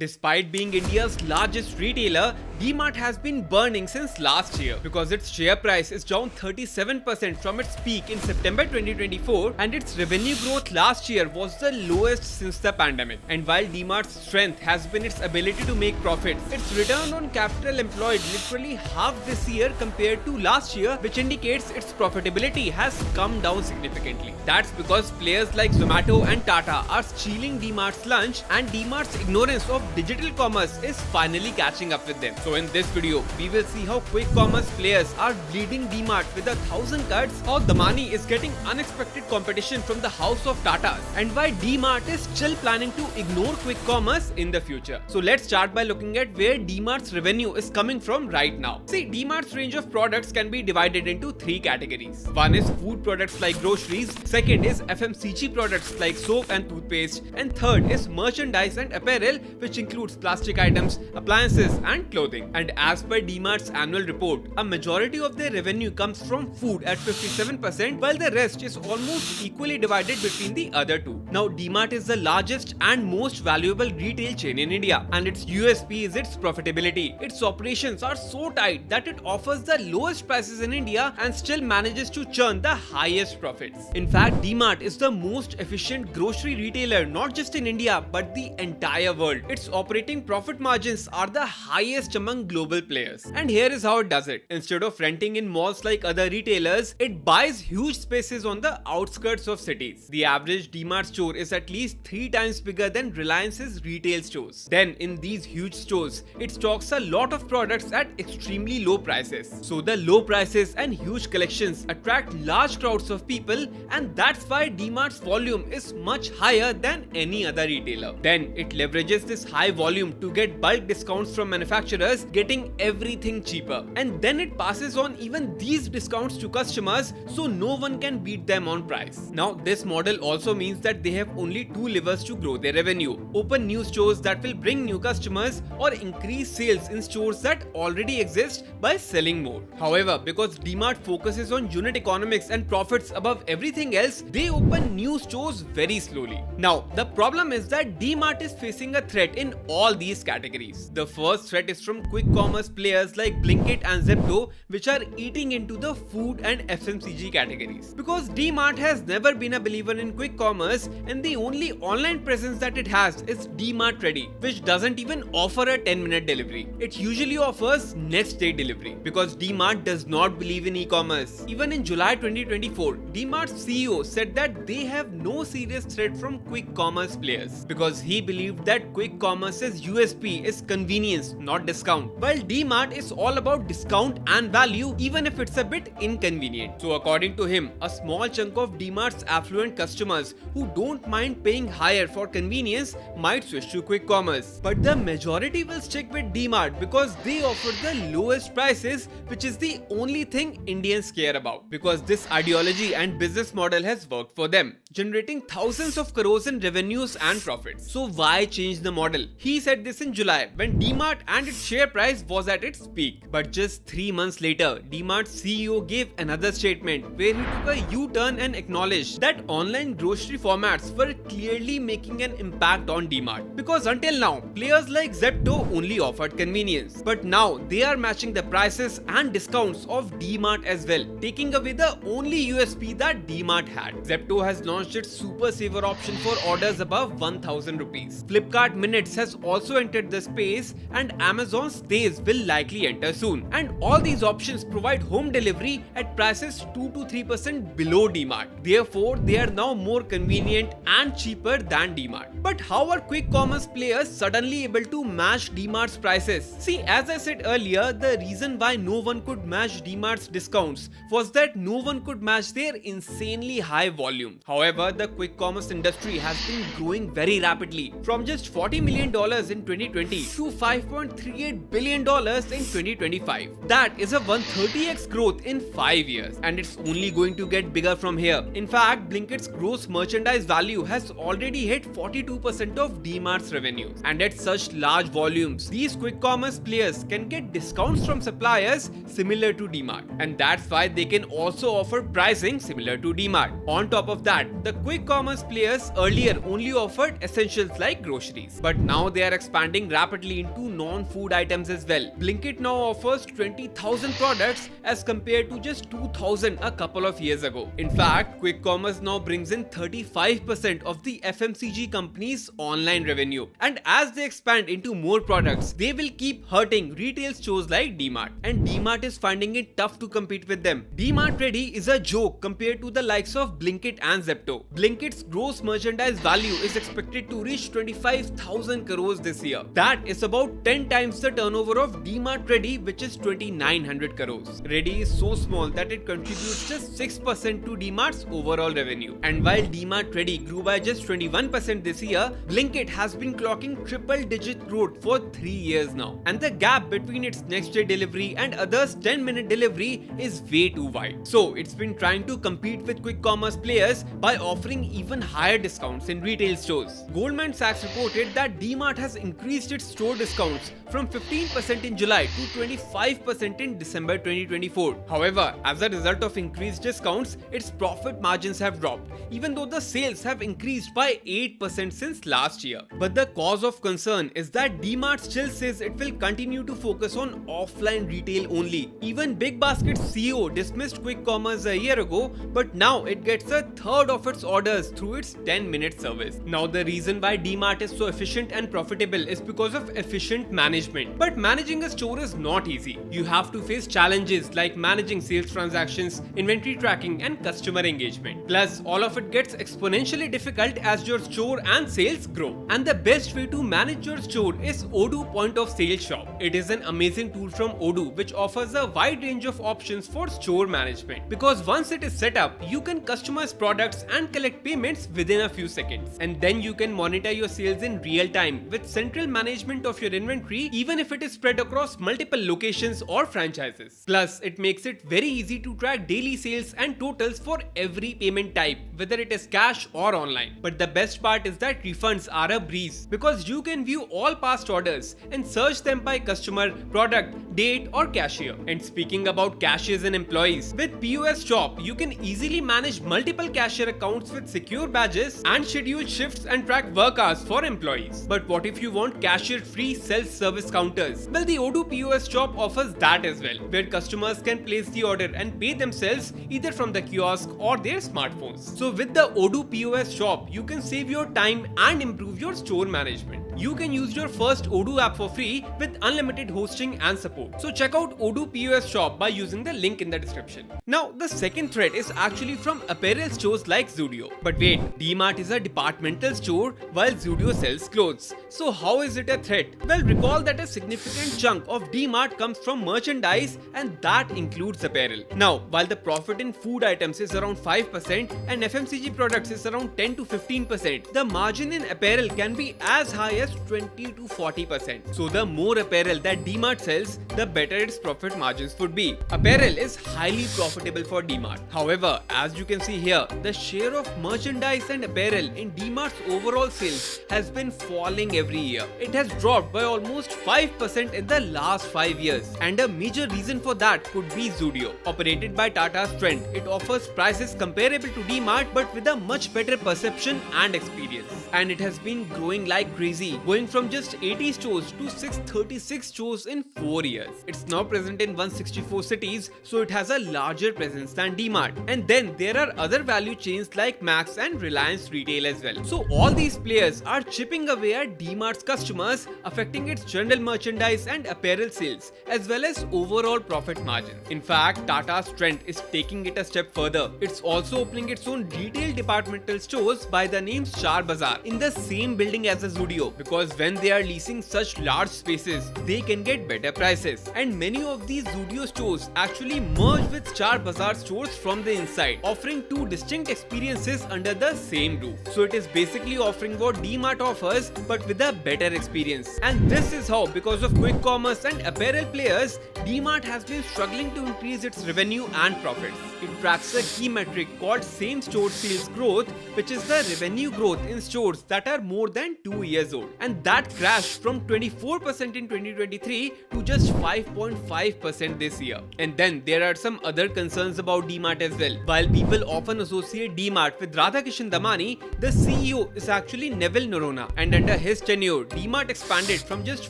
Despite being India's largest retailer, Dmart has been burning since last year because its share price is down 37% from its peak in September 2024 and its revenue growth last year was the lowest since the pandemic. And while Dmart's strength has been its ability to make profits, its return on capital employed literally halved this year compared to last year, which indicates its profitability has come down significantly. That's because players like Zomato and Tata are stealing Dmart's lunch, and Dmart's ignorance of digital commerce is finally catching up with them. So in this video, we will see how quick commerce players are bleeding Dmart with 1,000 cuts, how Damani is getting unexpected competition from the house of Tatas, and why Dmart is still planning to ignore quick commerce in the future. So let's start by looking at where Dmart's revenue is coming from right now. See, Dmart's range of products can be divided into three categories. One is food products like groceries, second is FMCG products like soap and toothpaste, and third is merchandise and apparel, which includes plastic items, appliances and clothing. And as per Dmart's annual report, a majority of their revenue comes from food at 57%, while the rest is almost equally divided between the other two. Now, Dmart is the largest and most valuable retail chain in India, and its USP is its profitability. Its operations are so tight that it offers the lowest prices in India and still manages to churn the highest profits. In fact, Dmart is the most efficient grocery retailer not just in India but the entire world. Its operating profit margins are the highest among global players. And here is how it does it. Instead of renting in malls like other retailers, it buys huge spaces on the outskirts of cities. The average Dmart store is at least 3 times bigger than Reliance's retail stores. Then in these huge stores, it stocks a lot of products at extremely low prices. So the low prices and huge collections attract large crowds of people, and that's why Dmart's volume is much higher than any other retailer. Then it leverages this high volume to get bulk discounts from manufacturers, getting everything cheaper. And then it passes on even these discounts to customers so no one can beat them on price. Now, this model also means that they have only two levers to grow their revenue: open new stores that will bring new customers, or increase sales in stores that already exist by selling more. However, because Dmart focuses on unit economics and profits above everything else, they open new stores very slowly. Now, the problem is that Dmart is facing a threat in all these categories. The first threat is from quick commerce players like Blinkit and Zepto, which are eating into the food and FMCG categories. Because Dmart has never been a believer in quick commerce, and the only online presence that it has is Dmart Ready, which doesn't even offer a 10-minute delivery. It usually offers next day delivery because Dmart does not believe in e-commerce. Even in July 2024, Dmart's CEO said that they have no serious threat from quick commerce players because he believed that quick commerce's USP is convenience, not discount, while Dmart is all about discount and value, even if it's a bit inconvenient. So according to him, a small chunk of Dmart's affluent customers who don't mind paying higher for convenience might switch to quick commerce, but the majority will stick with Dmart because they offer the lowest prices, which is the only thing Indians care about, because this ideology and business model has worked for them, generating thousands of crores in revenues and profits. So why change the model? He said this in July when Dmart and its share price was at its peak. But just 3 months later, Dmart's CEO gave another statement where he took a U-turn and acknowledged that online grocery formats were clearly making an impact on Dmart. Because until now, players like Zepto only offered convenience, but now they are matching the prices and discounts of Dmart as well, taking away the only USP that Dmart had. Zepto has launched its Super Saver option for orders above 1,000 rupees. Flipkart Minutes has also entered the space, and Amazon's Days will likely enter soon. And all these options provide home delivery at prices 2 to 3% below Dmart. Therefore, they are now more convenient and cheaper than Dmart. But how are quick commerce players suddenly able to match Dmart's prices? See, as I said earlier, the reason why no one could match Dmart's discounts was that no one could match their insanely high volume. However, the quick commerce industry has been growing very rapidly, from just $40 million in 2020 to $5.38 billion in 2025. That is a 130x growth in 5 years, and it's only going to get bigger from here. In fact, Blinkit's gross merchandise value has already hit 42% of Dmart's revenues. And at such large volumes, these quick commerce players can get discounts from suppliers similar to Dmart, and that's why they can also offer pricing similar to Dmart. On top of that, the quick commerce players earlier only offered essentials like groceries, but Now they are expanding rapidly into non-food items as well. Blinkit now offers 20,000 products as compared to just 2,000 a couple of years ago. In fact, quick commerce now brings in 35% of the FMCG company's online revenue. And as they expand into more products, they will keep hurting retail stores like Dmart. And Dmart is finding it tough to compete with them. Dmart Ready is a joke compared to the likes of Blinkit and Zepto. Blinkit's gross merchandise value is expected to reach 25,000 crores this year. That is about 10 times the turnover of Dmart Ready, which is 2,900 crores. Ready is so small that it contributes just 6% to Dmart's overall revenue. And while Dmart Ready grew by just 21% this year, Blinkit has been clocking triple-digit growth for 3 years now. And the gap between its next-day delivery and others' 10-minute delivery is way too wide. So it's been trying to compete with quick commerce players by offering even higher discounts in retail stores. Goldman Sachs reported that Dmart has increased its store discounts from 15% in July to 25% in December 2024. However, as a result of increased discounts, its profit margins have dropped, even though the sales have increased by 8% since last year. But the cause of concern is that Dmart still says it will continue to focus on offline retail only. Even Big Basket's CEO dismissed quick commerce a year ago, but now it gets a third of its orders through its 10-minute service. Now the reason why Dmart is so efficient and profitable is because of efficient management. But managing a store is not easy. You have to face challenges like managing sales transactions, inventory tracking, and customer engagement. Plus, all of it gets exponentially difficult as your store and sales grow. And the best way to manage your store is Odoo Point of Sale Shop. It is an amazing tool from Odoo which offers a wide range of options for store management. Because once it is set up, you can customize products and collect payments within a few seconds. And then you can monitor your sales in real time with central management of your inventory, even if it is spread across multiple locations or franchises. Plus, it makes it very easy to track daily sales and totals for every payment type, whether it is cash or online. But the best part is that refunds are a breeze because you can view all past orders and search them by customer, product, date, or cashier. And speaking about cashiers and employees, with POS Shop, you can easily manage multiple cashier accounts with secure badges and schedule shifts and track work hours for employees. But what if you want cashier-free self-service counters? Well, the Odoo POS Shop offers that as well, where customers can place the order and pay themselves either from the kiosk or their smartphones. So with the Odoo POS Shop, you can save your time and improve your store management. You can use your first Odoo app for free with unlimited hosting and support. So check out Odoo POS Shop by using the link in the description. Now, the second threat is actually from apparel stores like Zudio. But wait, Dmart is a departmental store while Zudio sells clothes. So how is it a threat? Well, recall that a significant chunk of Dmart comes from merchandise, and that includes apparel. Now, while the profit in food items is around 5% and FMCG products is around 10 to 15%, the margin in apparel can be as high as 20 to 40%. So the more apparel that Dmart sells, the better its profit margins would be. Apparel is highly profitable for Dmart. However, as you can see here, the share of merchandise and apparel in Dmart's overall sales has been falling every year. It has dropped by almost 5% in the last 5 years. And a major reason for that could be Zudio. Operated by Tatas Trend, it offers prices comparable to Dmart but with a much better perception and experience. And it has been growing like crazy, going from just 80 stores to 636 stores in 4 years. It's now present in 164 cities, so it has a larger presence than Dmart. And then there are other value chains like Max and Reliance Retail as well. So all these players are chipping away at Dmart's customers, affecting its general merchandise and apparel sales, as well as overall profit margin. In fact, Tata's Trend is taking it a step further. It's also opening its own retail departmental stores by the name Char Bazaar in the same building as a Zudio, because when they are leasing such large spaces, they can get better prices. And many of these Zudio stores actually merge with Char Bazaar stores from the inside, offering two distinct experiences under the same roof. So it is basically offering what Dmart offers but with a better experience. And this is how, because of quick commerce and apparel players, Dmart has been struggling to increase its revenue and profits. It tracks a key metric called same store sales growth, which is the revenue growth in stores that are more than 2 years old. and that crashed from 24% in 2023 to just 5.5% this year. And then there are some other concerns about Dmart as well. While people often associate Dmart with Radhakishan Damani, the CEO is actually Neville Noronha, and under his tenure, Dmart expanded from just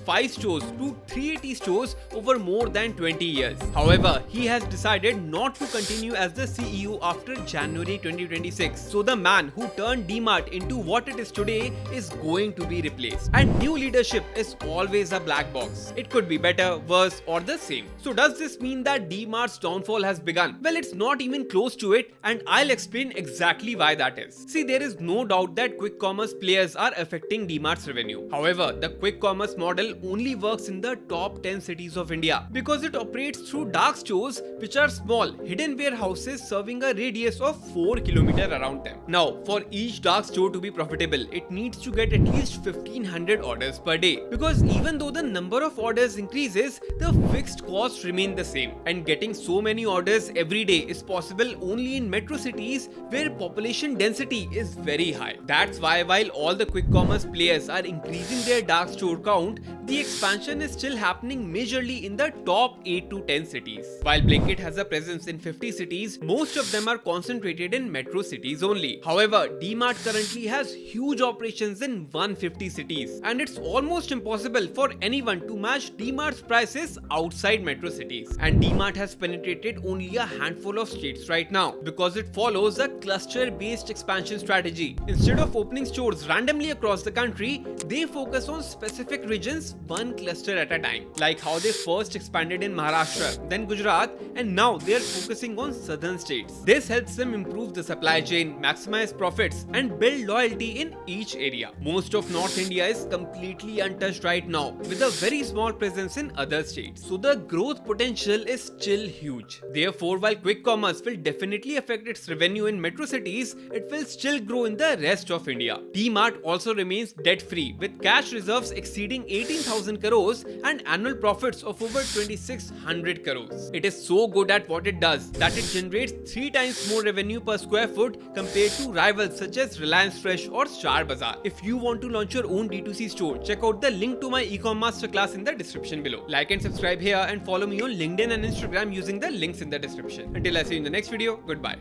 5 stores to 380 stores over more than 20 years. However, he has decided not to continue as the CEO after January 2026. So the man who turned Dmart into what it is today is going to be replaced. And new leadership is always a black box. It could be better, worse, or the same. So does this mean that Dmart's downfall has begun? Well, it's not even close to it, and I'll explain exactly why that is. See, there is no doubt that quick commerce players are affecting Dmart's revenue. However, the quick commerce model only works in the top 10 cities of India because it operates through dark stores, which are small, hidden warehouses serving a radius of 4 km around them. Now, for each dark store to be profitable, it needs to get at least 1500 orders per day, because even though the number of orders increases, the fixed costs remain the same, and getting so many orders every day is possible only in metro cities where population density is very high. That's why while all the quick commerce players are increasing their dark store count, the expansion is still happening majorly in the top 8 to 10 cities. While Blinkit has a presence in 50 cities, most of them are concentrated in metro cities only. However, Dmart currently has huge operations in 150 cities, and it's almost impossible for anyone to match Dmart's prices outside metro cities. And Dmart has penetrated only a handful of states right now because it follows a cluster-based expansion strategy. Instead of opening stores randomly across the country, they focus on specific regions, one cluster at a time. Like how they first expanded in Maharashtra, then Gujarat, and now they are focusing on southern states. This helps them improve the supply chain, maximize profits, and build loyalty in each area. Most of North India is completely untouched right now, with a very small presence in other states. So the growth potential is still huge. Therefore, while quick commerce will definitely affect its revenue in metro cities, it will still grow in the rest of India. Dmart also remains debt-free, with cash reserves exceeding 18,000 crores and annual profits of over 2600 crores. It is so good at what it does that it generates 3 times more revenue per square foot compared to rivals such as Reliance Fresh or Star Bazaar. If you want to launch your own D2C store, check out the link to my e-com masterclass in the description below. Like and subscribe here, and follow me on LinkedIn and Instagram using the links in the description. Until I see you in the next video, goodbye.